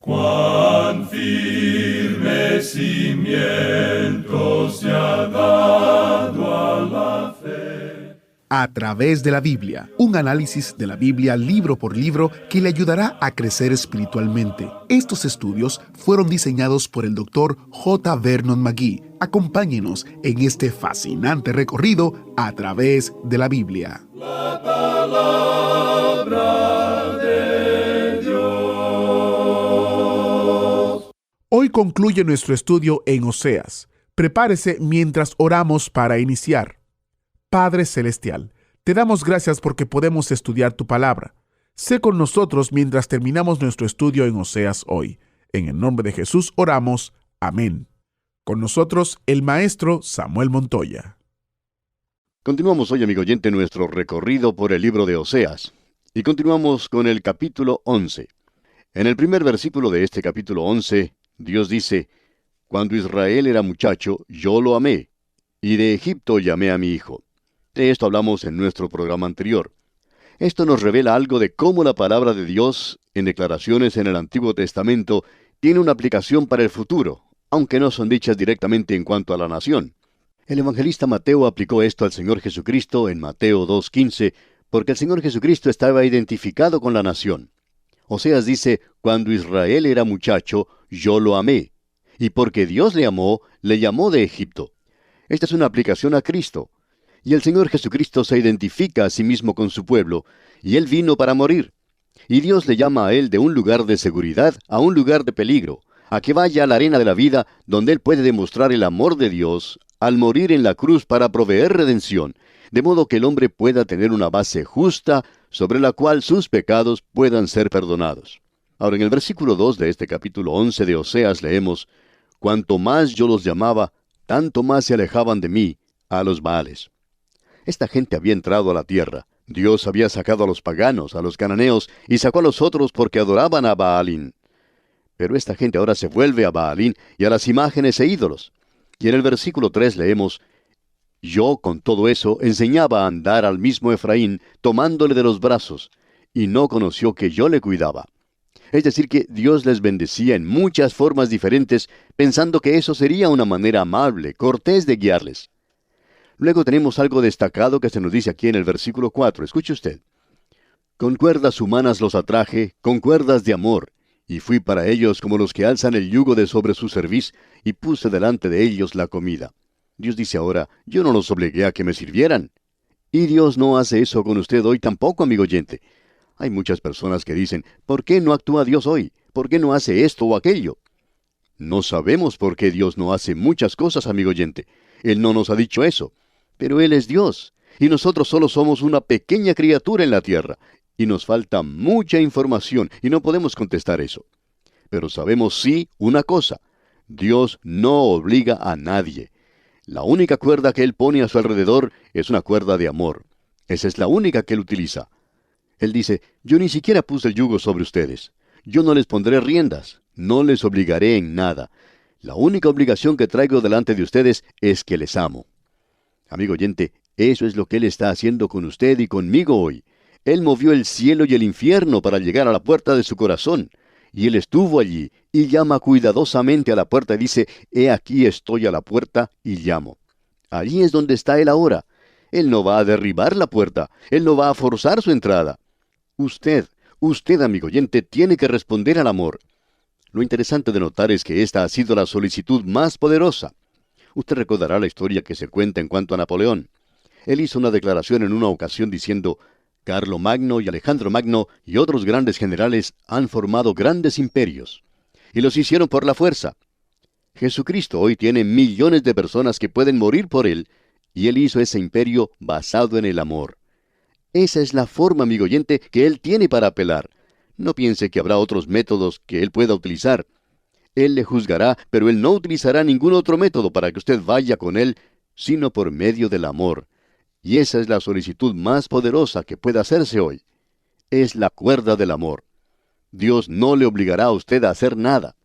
Cuán firme cimiento se ha dado a la fe. A través de la Biblia, un análisis de la Biblia libro por libro que le ayudará a crecer espiritualmente. Estos estudios fueron diseñados por el Dr. J. Vernon McGee. Acompáñenos en este fascinante recorrido a través de la Biblia. La palabra de Dios. Hoy concluye nuestro estudio en Oseas. Prepárese mientras oramos para iniciar. Padre Celestial, te damos gracias porque podemos estudiar tu palabra. Sé con nosotros mientras terminamos nuestro estudio en Oseas hoy. En el nombre de Jesús oramos. Amén. Con nosotros, el maestro Samuel Montoya. Continuamos hoy, amigo oyente, nuestro recorrido por el libro de Oseas. Y continuamos con el capítulo 11. En el primer versículo de este capítulo 11, Dios dice: Cuando Israel era muchacho, yo lo amé, y de Egipto llamé a mi hijo. De esto hablamos en nuestro programa anterior. Esto nos revela algo de cómo la palabra de Dios, en declaraciones en el Antiguo Testamento, tiene una aplicación para el futuro, aunque no son dichas directamente en cuanto a la nación. El evangelista Mateo aplicó esto al Señor Jesucristo en Mateo 2:15, porque el Señor Jesucristo estaba identificado con la nación. Oseas dice: Cuando Israel era muchacho, yo lo amé, y porque Dios le amó, le llamó de Egipto. Esta es una aplicación a Cristo. Y el Señor Jesucristo se identifica a sí mismo con su pueblo, y Él vino para morir. Y Dios le llama a Él de un lugar de seguridad a un lugar de peligro, a que vaya a la arena de la vida, donde Él puede demostrar el amor de Dios al morir en la cruz para proveer redención, de modo que el hombre pueda tener una base justa sobre la cual sus pecados puedan ser perdonados. Ahora, en el versículo 2 de este capítulo 11 de Oseas leemos: Cuanto más yo los llamaba, tanto más se alejaban de mí, a los Baales. Esta gente había entrado a la tierra. Dios había sacado a los paganos, a los cananeos, y sacó a los otros porque adoraban a Baalín. Pero esta gente ahora se vuelve a Baalín y a las imágenes e ídolos. Y en el versículo 3 leemos: Yo, con todo eso, enseñaba a andar al mismo Efraín, tomándole de los brazos, y no conoció que yo le cuidaba. Es decir, que Dios les bendecía en muchas formas diferentes, pensando que eso sería una manera amable, cortés de guiarles. Luego tenemos algo destacado que se nos dice aquí en el versículo 4. Escuche usted: Con cuerdas humanas los atraje, con cuerdas de amor, y fui para ellos como los que alzan el yugo de sobre su cerviz, y puse delante de ellos la comida. Dios dice ahora: yo no los obligué a que me sirvieran. Y Dios no hace eso con usted hoy tampoco, amigo oyente. Hay muchas personas que dicen: ¿por qué no actúa Dios hoy? ¿Por qué no hace esto o aquello? No sabemos por qué Dios no hace muchas cosas, amigo oyente. Él no nos ha dicho eso. Pero Él es Dios, y nosotros solo somos una pequeña criatura en la tierra, y nos falta mucha información, y no podemos contestar eso. Pero sabemos sí una cosa: Dios no obliga a nadie. La única cuerda que Él pone a su alrededor es una cuerda de amor. Esa es la única que Él utiliza. Él dice: yo ni siquiera puse el yugo sobre ustedes. Yo no les pondré riendas, no les obligaré en nada. La única obligación que traigo delante de ustedes es que les amo. Amigo oyente, eso es lo que Él está haciendo con usted y conmigo hoy. Él movió el cielo y el infierno para llegar a la puerta de su corazón. Y Él estuvo allí, y llama cuidadosamente a la puerta y dice: he aquí estoy a la puerta y llamo. Allí es donde está Él ahora. Él no va a derribar la puerta. Él no va a forzar su entrada. Usted, amigo oyente, tiene que responder al amor. Lo interesante de notar es que esta ha sido la solicitud más poderosa. Usted recordará la historia que se cuenta en cuanto a Napoleón. Él hizo una declaración en una ocasión diciendo: Carlomagno y Alejandro Magno y otros grandes generales han formado grandes imperios, y los hicieron por la fuerza. Jesucristo hoy tiene millones de personas que pueden morir por Él, y Él hizo ese imperio basado en el amor. Esa es la forma, amigo oyente, que Él tiene para apelar. No piense que habrá otros métodos que Él pueda utilizar. Él le juzgará, pero Él no utilizará ningún otro método para que usted vaya con Él, sino por medio del amor. Y esa es la solicitud más poderosa que puede hacerse hoy. Es la cuerda del amor. Dios no le obligará a usted a hacer nada.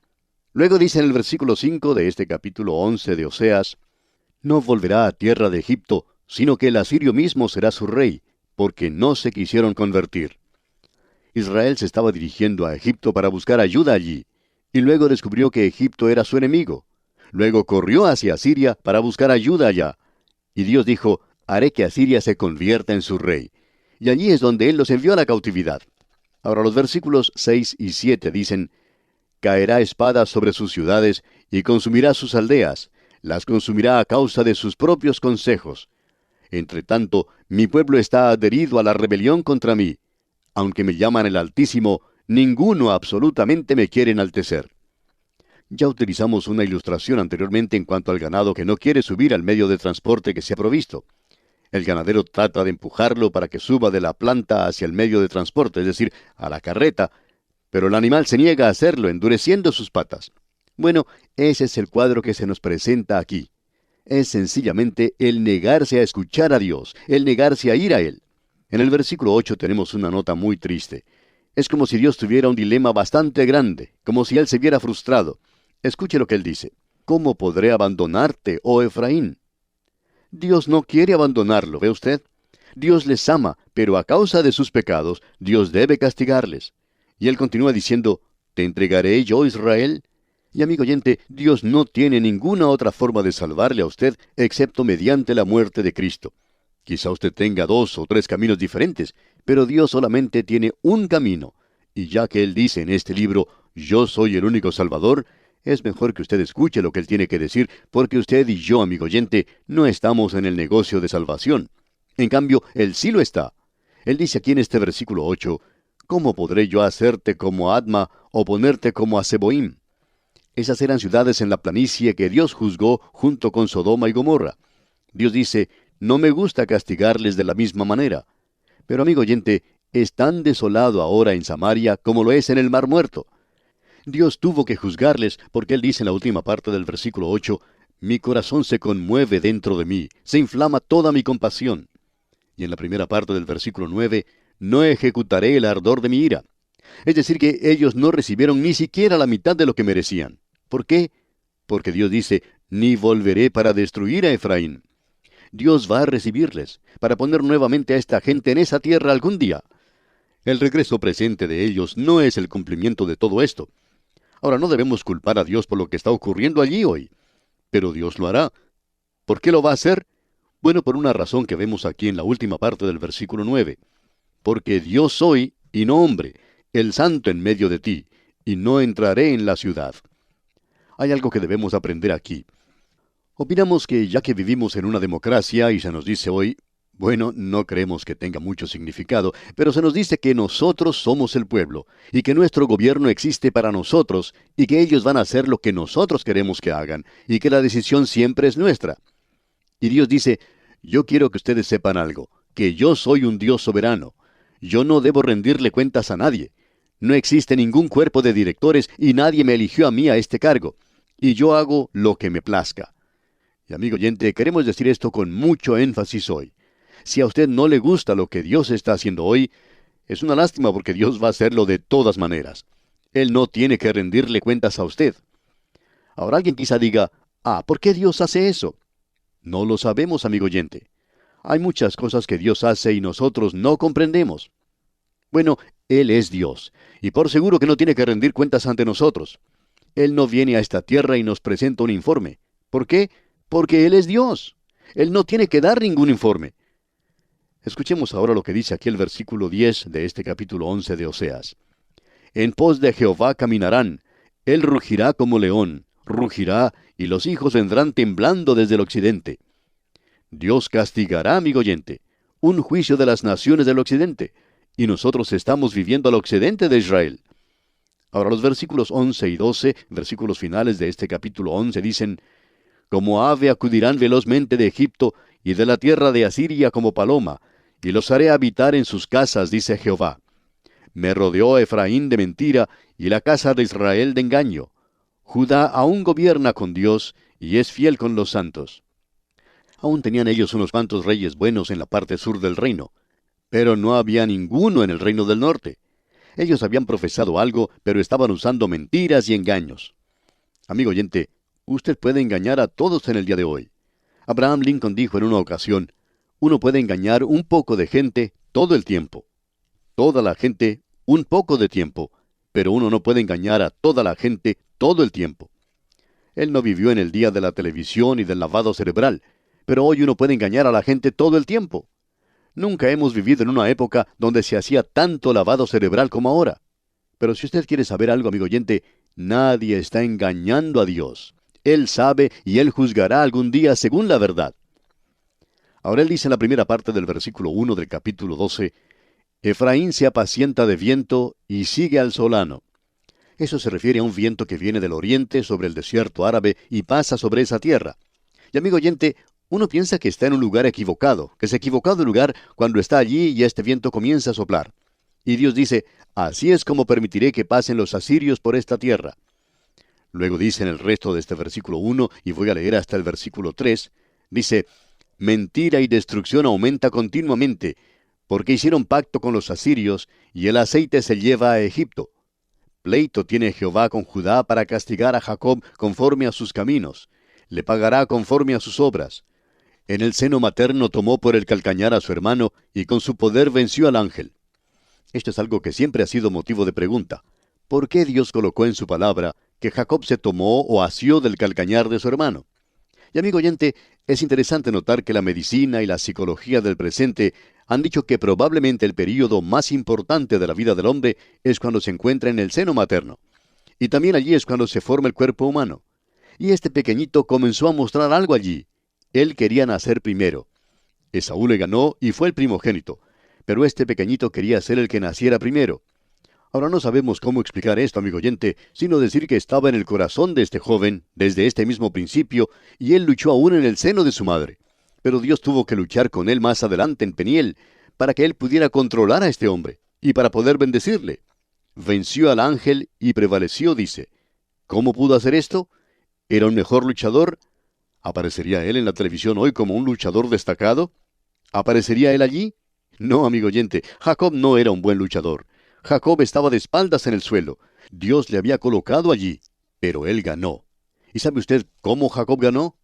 Luego dice en el versículo 5 de este capítulo 11 de Oseas: no volverá a tierra de Egipto, sino que el asirio mismo será su rey, porque no se quisieron convertir. Israel se estaba dirigiendo a Egipto para buscar ayuda allí. y luego descubrió que Egipto era su enemigo. Luego corrió hacia Asiria para buscar ayuda allá. Y Dios dijo, haré que Asiria se convierta en su rey. Y allí es donde Él los envió a la cautividad. Ahora los versículos 6 y 7 dicen, caerá espada sobre sus ciudades y consumirá sus aldeas, las consumirá a causa de sus propios consejos. Entre tanto, mi pueblo está adherido a la rebelión contra mí. Aunque me llaman el Altísimo, ninguno absolutamente me quiere enaltecer. Ya utilizamos una ilustración anteriormente en cuanto al ganado que no quiere subir al medio de transporte que se ha provisto. El ganadero trata de empujarlo para que suba de la planta hacia el medio de transporte, es decir, a la carreta, pero el animal se niega a hacerlo, endureciendo sus patas. Bueno, ese es el cuadro que se nos presenta aquí. Es sencillamente el negarse a escuchar a Dios, el negarse a ir a Él. En el versículo 8 tenemos una nota muy triste. Es como si Dios tuviera un dilema bastante grande, como si Él se viera frustrado. Escuche lo que Él dice. ¿Cómo podré abandonarte, oh Efraín? Dios no quiere abandonarlo, ¿ve usted? Dios les ama, pero a causa de sus pecados, Dios debe castigarles. Y Él continúa diciendo, ¿te entregaré yo, Israel? Y amigo oyente, Dios no tiene ninguna otra forma de salvarle a usted excepto mediante la muerte de Cristo. Quizá usted tenga 2 o 3 caminos diferentes, pero Dios solamente tiene un camino. Y ya que Él dice en este libro, yo soy el único Salvador, es mejor que usted escuche lo que Él tiene que decir, porque usted y yo, amigo oyente, no estamos en el negocio de salvación. En cambio, Él sí lo está. Él dice aquí en este versículo 8, ¿cómo podré yo hacerte como Adma o ponerte como a Zeboim? Esas eran ciudades en la planicie que Dios juzgó junto con Sodoma y Gomorra. Dios dice, no me gusta castigarles de la misma manera. Pero amigo oyente, es tan desolado ahora en Samaria como lo es en el Mar Muerto. Dios tuvo que juzgarles porque Él dice en la última parte del versículo 8, mi corazón se conmueve dentro de mí, se inflama toda mi compasión. Y en la primera parte del versículo 9, no ejecutaré el ardor de mi ira. Es decir, que ellos no recibieron ni siquiera la mitad de lo que merecían. ¿Por qué? Porque Dios dice, ni volveré para destruir a Efraín. Dios va a recibirles, para poner nuevamente a esta gente en esa tierra algún día. El regreso presente de ellos no es el cumplimiento de todo esto. Ahora, no debemos culpar a Dios por lo que está ocurriendo allí hoy. Pero Dios lo hará. ¿Por qué lo va a hacer? Bueno, por una razón que vemos aquí en la última parte del versículo 9. Porque Dios soy, y no hombre, el santo en medio de ti, y no entraré en la ciudad. Hay algo que debemos aprender aquí. Opinamos que ya que vivimos en una democracia y se nos dice hoy, bueno, no creemos que tenga mucho significado, pero se nos dice que nosotros somos el pueblo, y que nuestro gobierno existe para nosotros, y que ellos van a hacer lo que nosotros queremos que hagan, y que la decisión siempre es nuestra. Y Dios dice, yo quiero que ustedes sepan algo, que yo soy un Dios soberano. Yo no debo rendirle cuentas a nadie. No existe ningún cuerpo de directores y nadie me eligió a mí a este cargo. Y yo hago lo que me plazca. Y amigo oyente, queremos decir esto con mucho énfasis hoy. Si a usted no le gusta lo que Dios está haciendo hoy, es una lástima porque Dios va a hacerlo de todas maneras. Él no tiene que rendirle cuentas a usted. Ahora alguien quizá diga, ¿por qué Dios hace eso? No lo sabemos, amigo oyente. Hay muchas cosas que Dios hace y nosotros no comprendemos. Bueno, Él es Dios, y por seguro que no tiene que rendir cuentas ante nosotros. Él no viene a esta tierra y nos presenta un informe. ¿Por qué? Porque Él es Dios. Él no tiene que dar ningún informe. Escuchemos ahora lo que dice aquí el versículo 10 de este capítulo 11 de Oseas. En pos de Jehová caminarán, Él rugirá como león, rugirá, y los hijos vendrán temblando desde el occidente. Dios castigará, amigo oyente, un juicio de las naciones del occidente, y nosotros estamos viviendo al occidente de Israel. Ahora los versículos 11 y 12, versículos finales de este capítulo 11 dicen, como ave acudirán velozmente de Egipto, y de la tierra de Asiria como paloma, y los haré habitar en sus casas, dice Jehová. Me rodeó Efraín de mentira, y la casa de Israel de engaño. Judá aún gobierna con Dios, y es fiel con los santos. Aún tenían ellos unos cuantos reyes buenos en la parte sur del reino, pero no había ninguno en el reino del norte. Ellos habían profesado algo, pero estaban usando mentiras y engaños. Amigo oyente, usted puede engañar a todos en el día de hoy. Abraham Lincoln dijo en una ocasión, uno puede engañar un poco de gente todo el tiempo. Toda la gente, un poco de tiempo. pero uno no puede engañar a toda la gente todo el tiempo. Él no vivió en el día de la televisión y del lavado cerebral, pero hoy uno puede engañar a la gente todo el tiempo. Nunca hemos vivido en una época donde se hacía tanto lavado cerebral como ahora. Pero si usted quiere saber algo, amigo oyente, nadie está engañando a Dios. Él sabe y Él juzgará algún día según la verdad. Ahora Él dice en la primera parte del versículo 1 del capítulo 12, Efraín se apacienta de viento y sigue al solano. Eso se refiere a un viento que viene del oriente sobre el desierto árabe y pasa sobre esa tierra. Y amigo oyente, uno piensa que está en un lugar equivocado, que es equivocado el lugar cuando está allí y este viento comienza a soplar. Y Dios dice, así es como permitiré que pasen los asirios por esta tierra. Luego dice en el resto de este versículo 1, y voy a leer hasta el versículo 3, dice, mentira y destrucción aumenta continuamente, porque hicieron pacto con los asirios, y el aceite se lleva a Egipto. Pleito tiene Jehová con Judá para castigar a Jacob conforme a sus caminos. Le pagará conforme a sus obras. En el seno materno tomó por el calcañar a su hermano, y con su poder venció al ángel. Esto es algo que siempre ha sido motivo de pregunta. ¿Por qué Dios colocó en su palabra que Jacob se tomó o asió del calcañar de su hermano? Y amigo oyente, es interesante notar que la medicina y la psicología del presente han dicho que probablemente el período más importante de la vida del hombre es cuando se encuentra en el seno materno. Y también allí es cuando se forma el cuerpo humano. Y este pequeñito comenzó a mostrar algo allí. Él quería nacer primero. Esaú le ganó y fue el primogénito. Pero este pequeñito quería ser el que naciera primero. Ahora no sabemos cómo explicar esto, amigo oyente, sino decir que estaba en el corazón de este joven desde este mismo principio, y él luchó aún en el seno de su madre. Pero Dios tuvo que luchar con él más adelante en Peniel, para que él pudiera controlar a este hombre, y para poder bendecirle. Venció al ángel y prevaleció, dice. ¿Cómo pudo hacer esto? ¿Era un mejor luchador? ¿Aparecería él en la televisión hoy como un luchador destacado? ¿Aparecería él allí? No, amigo oyente, Jacob no era un buen luchador. Jacob estaba de espaldas en el suelo. Dios le había colocado allí, pero él ganó. ¿Y sabe usted cómo Jacob ganó?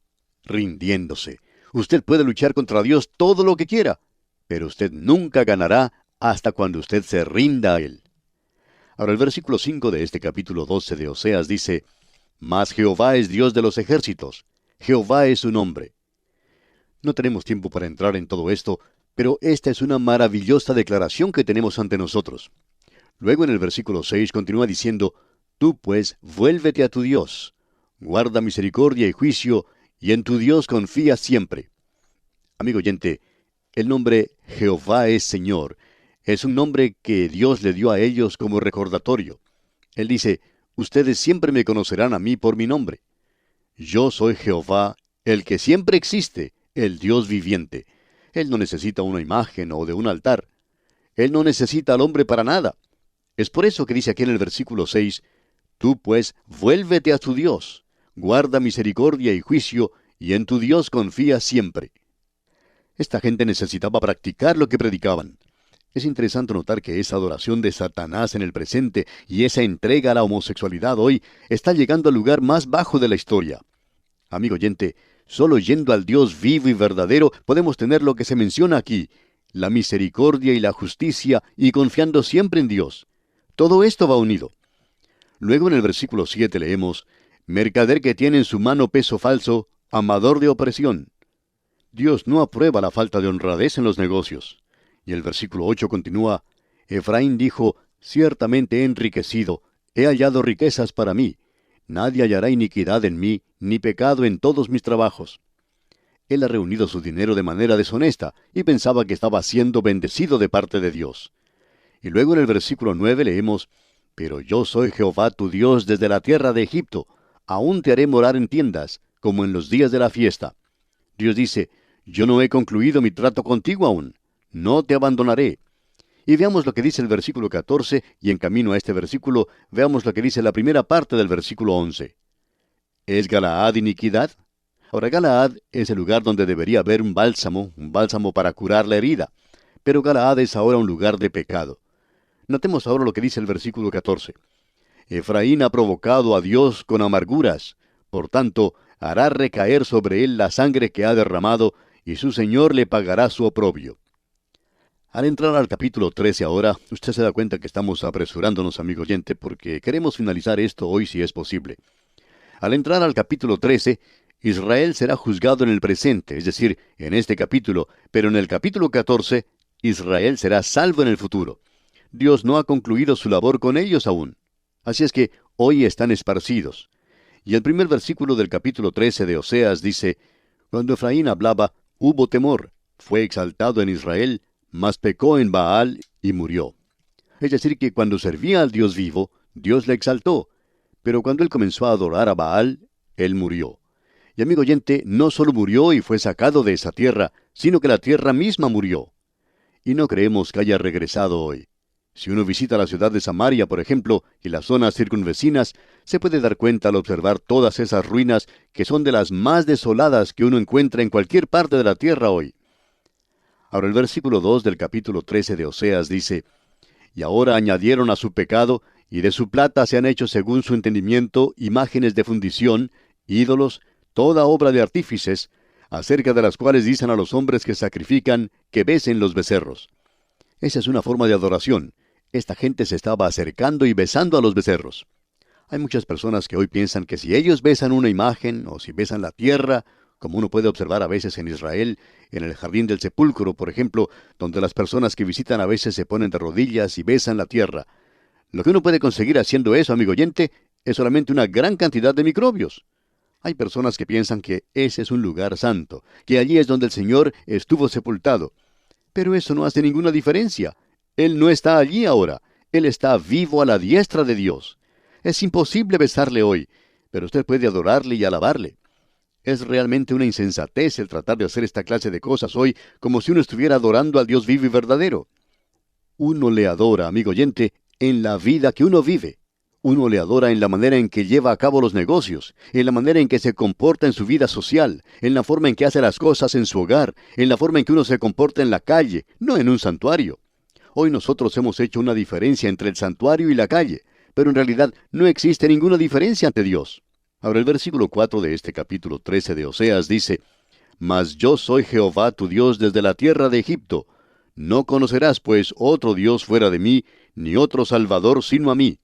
Rindiéndose. Usted puede luchar contra Dios todo lo que quiera, pero usted nunca ganará hasta cuando usted se rinda a Él. Ahora el versículo 5 de este capítulo 12 de Oseas dice, Mas Jehová es Dios de los ejércitos, Jehová es su nombre. No tenemos tiempo para entrar en todo esto, pero esta es una maravillosa declaración que tenemos ante nosotros. Luego en el versículo 6 continúa diciendo, Tú pues vuélvete a tu Dios, guarda misericordia y juicio, y en tu Dios confía siempre. Amigo oyente, el nombre Jehová es Señor es un nombre que Dios le dio a ellos como recordatorio. Él dice, ustedes siempre me conocerán a mí por mi nombre. Yo soy Jehová, el que siempre existe, el Dios viviente. Él no necesita una imagen o de un altar. Él no necesita al hombre para nada. Es por eso que dice aquí en el versículo 6, Tú pues vuélvete a tu Dios, guarda misericordia y juicio, y en tu Dios confía siempre. Esta gente necesitaba practicar lo que predicaban. Es interesante notar que esa adoración de Satanás en el presente y esa entrega a la homosexualidad hoy está llegando al lugar más bajo de la historia. Amigo oyente, solo yendo al Dios vivo y verdadero podemos tener lo que se menciona aquí, la misericordia y la justicia, y confiando siempre en Dios. Todo esto va unido. Luego en el versículo 7 leemos, Mercader que tiene en su mano peso falso, amador de opresión. Dios no aprueba la falta de honradez en los negocios. Y el versículo 8 continúa, Efraín dijo, ciertamente he enriquecido, he hallado riquezas para mí. Nadie hallará iniquidad en mí, ni pecado en todos mis trabajos. Él ha reunido su dinero de manera deshonesta, y pensaba que estaba siendo bendecido de parte de Dios. Y luego en el versículo 9 leemos, Pero yo soy Jehová tu Dios desde la tierra de Egipto, aún te haré morar en tiendas, como en los días de la fiesta. Dios dice, yo no he concluido mi trato contigo aún, no te abandonaré. Y veamos lo que dice el versículo 14, y en camino a este versículo, veamos lo que dice la primera parte del versículo 11. ¿Es Galaad iniquidad? Ahora, Galaad es el lugar donde debería haber un bálsamo para curar la herida. Pero Galaad es ahora un lugar de pecado. Notemos ahora lo que dice el versículo 14. Efraín ha provocado a Dios con amarguras, por tanto, hará recaer sobre él la sangre que ha derramado, y su Señor le pagará su oprobio. Al entrar al capítulo 13 ahora, usted se da cuenta que estamos apresurándonos, amigo oyente, porque queremos finalizar esto hoy si es posible. Al entrar al capítulo 13, Israel será juzgado en el presente, es decir, en este capítulo, pero en el capítulo 14, Israel será salvo en el futuro. Dios no ha concluido su labor con ellos aún. Así es que hoy están esparcidos. Y el primer versículo del capítulo 13 de Oseas dice, cuando Efraín hablaba, hubo temor, fue exaltado en Israel, mas pecó en Baal y murió. Es decir, que cuando servía al Dios vivo, Dios le exaltó, pero cuando él comenzó a adorar a Baal, él murió. Y amigo oyente, no solo murió y fue sacado de esa tierra, sino que la tierra misma murió. Y no creemos que haya regresado hoy. Si uno visita la ciudad de Samaria, por ejemplo, y las zonas circunvecinas, se puede dar cuenta al observar todas esas ruinas que son de las más desoladas que uno encuentra en cualquier parte de la tierra hoy. Ahora el versículo 2 del capítulo 13 de Oseas dice, y ahora añadieron a su pecado, y de su plata se han hecho según su entendimiento imágenes de fundición, ídolos, toda obra de artífices, acerca de las cuales dicen a los hombres que sacrifican, que besen los becerros. Esa es una forma de adoración. Esta gente se estaba acercando y besando a los becerros. Hay muchas personas que hoy piensan que si ellos besan una imagen, o si besan la tierra, como uno puede observar a veces en Israel, en el jardín del sepulcro, por ejemplo, donde las personas que visitan a veces se ponen de rodillas y besan la tierra. Lo que uno puede conseguir haciendo eso, amigo oyente, es solamente una gran cantidad de microbios. Hay personas que piensan que ese es un lugar santo, que allí es donde el Señor estuvo sepultado. Pero eso no hace ninguna diferencia. Él no está allí ahora. Él está vivo a la diestra de Dios. Es imposible besarle hoy, pero usted puede adorarle y alabarle. Es realmente una insensatez el tratar de hacer esta clase de cosas hoy como si uno estuviera adorando al Dios vivo y verdadero. Uno le adora, amigo oyente, en la vida que uno vive. Uno le adora en la manera en que lleva a cabo los negocios, en la manera en que se comporta en su vida social, en la forma en que hace las cosas en su hogar, en la forma en que uno se comporta en la calle, no en un santuario. Hoy nosotros hemos hecho una diferencia entre el santuario y la calle, pero en realidad no existe ninguna diferencia ante Dios. Ahora el versículo 4 de este capítulo 13 de Oseas dice, Mas yo soy Jehová tu Dios desde la tierra de Egipto. No conocerás pues otro Dios fuera de mí, ni otro Salvador sino a mí.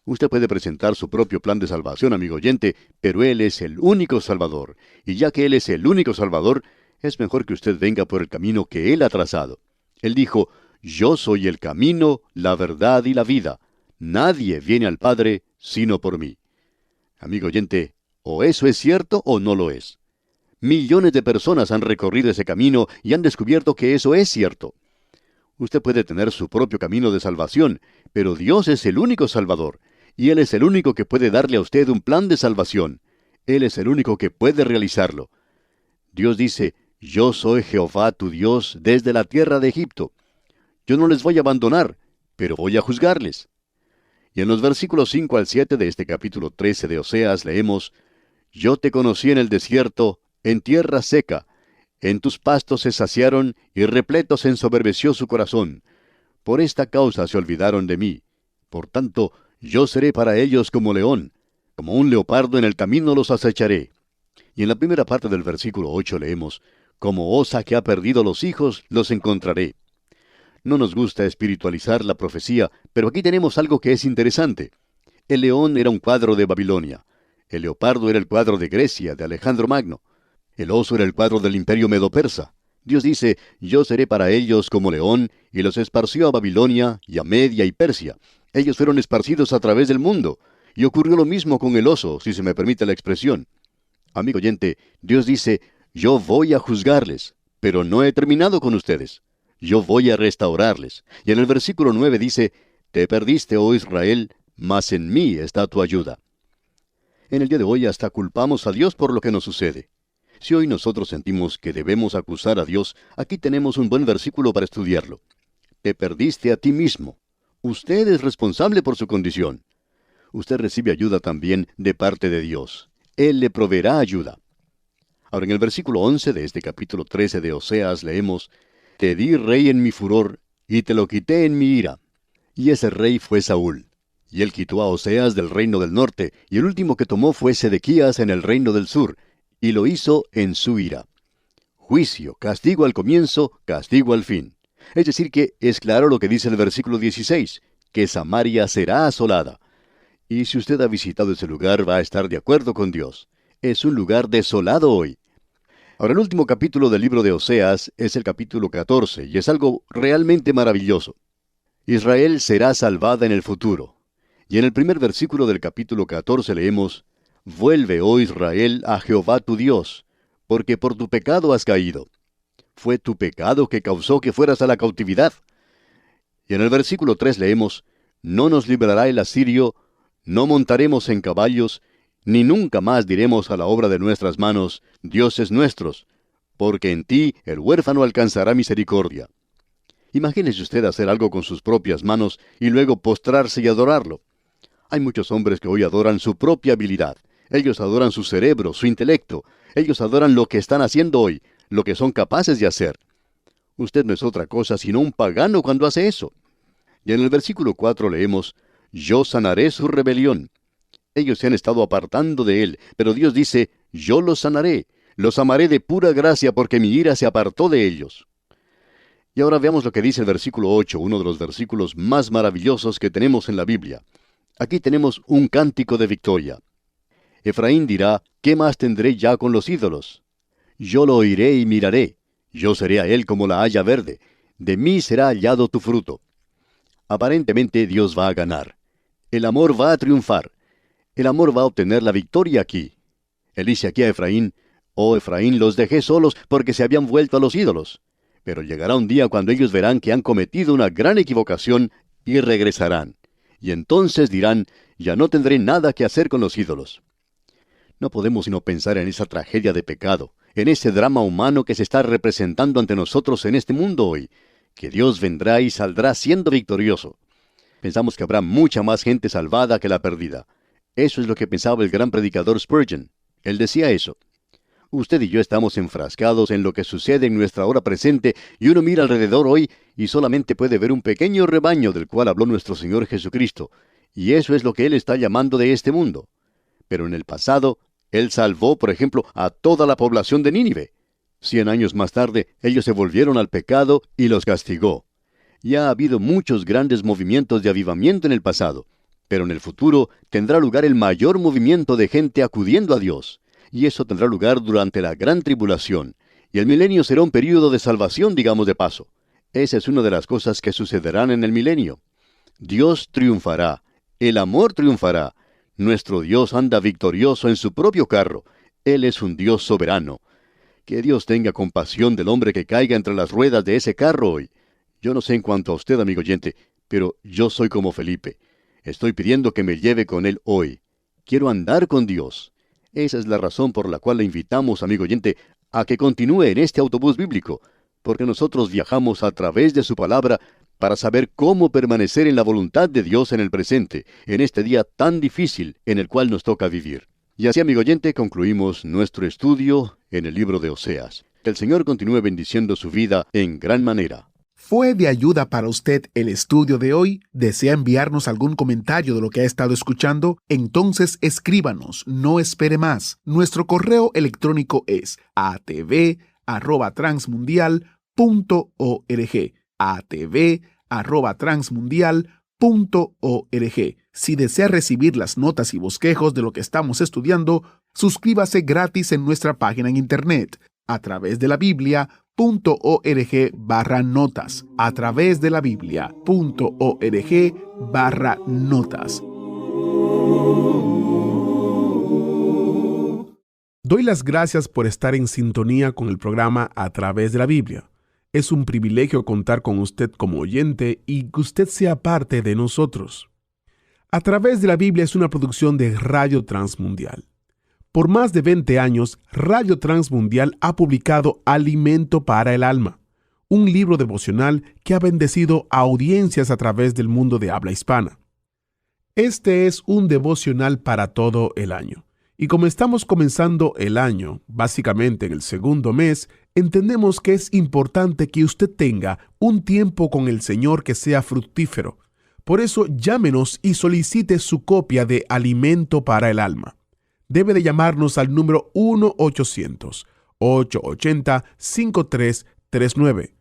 Usted puede presentar su propio plan de salvación, amigo oyente, pero Él es el único Salvador. Y ya que Él es el único Salvador, es mejor que usted venga por el camino que Él ha trazado. Él dijo, yo soy el camino, la verdad y la vida. Nadie viene al Padre sino por mí. Amigo oyente, o eso es cierto o no lo es. Millones de personas han recorrido ese camino y han descubierto que eso es cierto. Usted puede tener su propio camino de salvación, pero Dios es el único Salvador, y Él es el único que puede darle a usted un plan de salvación. Él es el único que puede realizarlo. Dios dice, yo soy Jehová tu Dios desde la tierra de Egipto. Yo no les voy a abandonar, pero voy a juzgarles. Y en los versículos 5 al 7 de este capítulo 13 de Oseas leemos, Yo te conocí en el desierto, en tierra seca. En tus pastos se saciaron y repleto se ensoberbeció su corazón. Por esta causa se olvidaron de mí. Por tanto, yo seré para ellos como león. Como un leopardo en el camino los acecharé. Y en la primera parte del versículo 8 leemos, Como osa que ha perdido los hijos, los encontraré. No nos gusta espiritualizar la profecía, pero aquí tenemos algo que es interesante. El león era un cuadro de Babilonia. El leopardo era el cuadro de Grecia, de Alejandro Magno. El oso era el cuadro del imperio medo-persa. Dios dice, yo seré para ellos como león, y los esparció a Babilonia, y a Media y Persia. Ellos fueron esparcidos a través del mundo. Y ocurrió lo mismo con el oso, si se me permite la expresión. Amigo oyente, Dios dice, yo voy a juzgarles, pero no he terminado con ustedes. Yo voy a restaurarles. Y en el versículo 9 dice, Te perdiste, oh Israel, mas en mí está tu ayuda. En el día de hoy hasta culpamos a Dios por lo que nos sucede. Si hoy nosotros sentimos que debemos acusar a Dios, aquí tenemos un buen versículo para estudiarlo. Te perdiste a ti mismo. Usted es responsable por su condición. Usted recibe ayuda también de parte de Dios. Él le proveerá ayuda. Ahora en el versículo 11 de este capítulo 13 de Oseas leemos, Te di rey en mi furor, y te lo quité en mi ira. Y ese rey fue Saúl. Y él quitó a Oseas del reino del norte, y el último que tomó fue Sedequías en el reino del sur, y lo hizo en su ira. Juicio, castigo al comienzo, castigo al fin. Es decir, que es claro lo que dice el versículo 16, que Samaria será asolada. Y si usted ha visitado ese lugar, va a estar de acuerdo con Dios. Es un lugar desolado hoy. Ahora, el último capítulo del libro de Oseas es el capítulo 14, y es algo realmente maravilloso. Israel será salvada en el futuro. Y en el primer versículo del capítulo 14 leemos, «Vuelve, oh Israel, a Jehová tu Dios, porque por tu pecado has caído. Fue tu pecado que causó que fueras a la cautividad». Y en el versículo 3 leemos, «No nos librará el asirio, no montaremos en caballos, ni nunca más diremos a la obra de nuestras manos, dioses nuestros, porque en ti el huérfano alcanzará misericordia». Imagínese usted hacer algo con sus propias manos y luego postrarse y adorarlo. Hay muchos hombres que hoy adoran su propia habilidad. Ellos adoran su cerebro, su intelecto. Ellos adoran lo que están haciendo hoy, lo que son capaces de hacer. Usted no es otra cosa sino un pagano cuando hace eso. Y en el versículo 4 leemos, «Yo sanaré su rebelión». Ellos se han estado apartando de él, pero Dios dice, «Yo los sanaré, los amaré de pura gracia porque mi ira se apartó de ellos». Y ahora veamos lo que dice el versículo 8, uno de los versículos más maravillosos que tenemos en la Biblia. Aquí tenemos un cántico de victoria. Efraín dirá, ¿qué más tendré ya con los ídolos? Yo lo oiré y miraré. Yo seré a él como la haya verde. De mí será hallado tu fruto. Aparentemente Dios va a ganar. El amor va a triunfar. El amor va a obtener la victoria aquí. Él dice aquí a Efraín, «Oh Efraín, los dejé solos porque se habían vuelto a los ídolos». Pero llegará un día cuando ellos verán que han cometido una gran equivocación y regresarán. Y entonces dirán, «Ya no tendré nada que hacer con los ídolos». No podemos sino pensar en esa tragedia de pecado, en ese drama humano que se está representando ante nosotros en este mundo hoy, que Dios vendrá y saldrá siendo victorioso. Pensamos que habrá mucha más gente salvada que la perdida. Eso es lo que pensaba el gran predicador Spurgeon. Él decía eso. Usted y yo estamos enfrascados en lo que sucede en nuestra hora presente y uno mira alrededor hoy y solamente puede ver un pequeño rebaño del cual habló nuestro Señor Jesucristo. Y eso es lo que Él está llamando de este mundo. Pero en el pasado, Él salvó, por ejemplo, a toda la población de Nínive. 100 años más tarde, ellos se volvieron al pecado y los castigó. Y ha habido muchos grandes movimientos de avivamiento en el pasado. Pero en el futuro tendrá lugar el mayor movimiento de gente acudiendo a Dios. Y eso tendrá lugar durante la gran tribulación. Y el milenio será un período de salvación, digamos de paso. Esa es una de las cosas que sucederán en el milenio. Dios triunfará. El amor triunfará. Nuestro Dios anda victorioso en su propio carro. Él es un Dios soberano. Que Dios tenga compasión del hombre que caiga entre las ruedas de ese carro hoy. Yo no sé en cuanto a usted, amigo oyente, pero yo soy como Felipe. Estoy pidiendo que me lleve con él hoy. Quiero andar con Dios. Esa es la razón por la cual le invitamos, amigo oyente, a que continúe en este autobús bíblico, porque nosotros viajamos a través de su palabra para saber cómo permanecer en la voluntad de Dios en el presente, en este día tan difícil en el cual nos toca vivir. Y así, amigo oyente, concluimos nuestro estudio en el libro de Oseas. Que el Señor continúe bendiciendo su vida en gran manera. ¿Fue de ayuda para usted el estudio de hoy? ¿Desea enviarnos algún comentario de lo que ha estado escuchando? Entonces escríbanos, no espere más. Nuestro correo electrónico es atv@transmundial.org. atv@transmundial.org. Si desea recibir las notas y bosquejos de lo que estamos estudiando, suscríbase gratis en nuestra página en internet a través de la Biblia.org/notas, a través de la Biblia.org/notas. Doy las gracias por estar en sintonía con el programa A Través de la Biblia. Es un privilegio contar con usted como oyente y que usted sea parte de nosotros. A Través de la Biblia es una producción de Radio Transmundial. Por más de 20 años, Radio Transmundial ha publicado Alimento para el Alma, un libro devocional que ha bendecido a audiencias a través del mundo de habla hispana. Este es un devocional para todo el año. Y como estamos comenzando el año, básicamente en el segundo mes, entendemos que es importante que usted tenga un tiempo con el Señor que sea fructífero. Por eso, llámenos y solicite su copia de Alimento para el Alma. Debe de llamarnos al número 1-800-880-5339.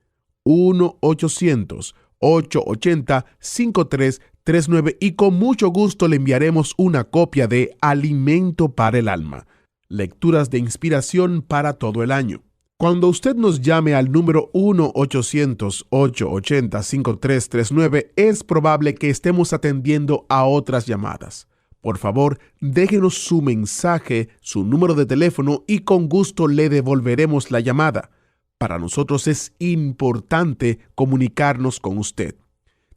1-800-880-5339 y con mucho gusto le enviaremos una copia de Alimento para el Alma, lecturas de inspiración para todo el año. Cuando usted nos llame al número 1-800-880-5339, es probable que estemos atendiendo a otras llamadas. Por favor, déjenos su mensaje, su número de teléfono y con gusto le devolveremos la llamada. Para nosotros es importante comunicarnos con usted.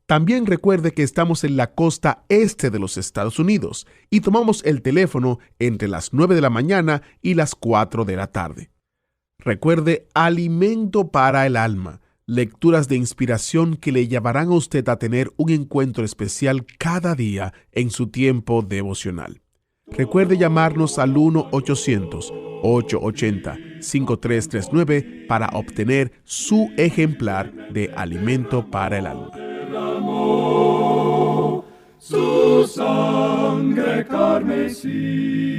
También recuerde que estamos en la costa este de los Estados Unidos y tomamos el teléfono entre las 9 de la mañana y las 4 de la tarde. Recuerde, Alimento para el Alma, lecturas de inspiración que le llevarán a usted a tener un encuentro especial cada día en su tiempo devocional. Recuerde llamarnos al 1-800-880-5339 para obtener su ejemplar de Alimento para el Alma. Su sangre carmesí.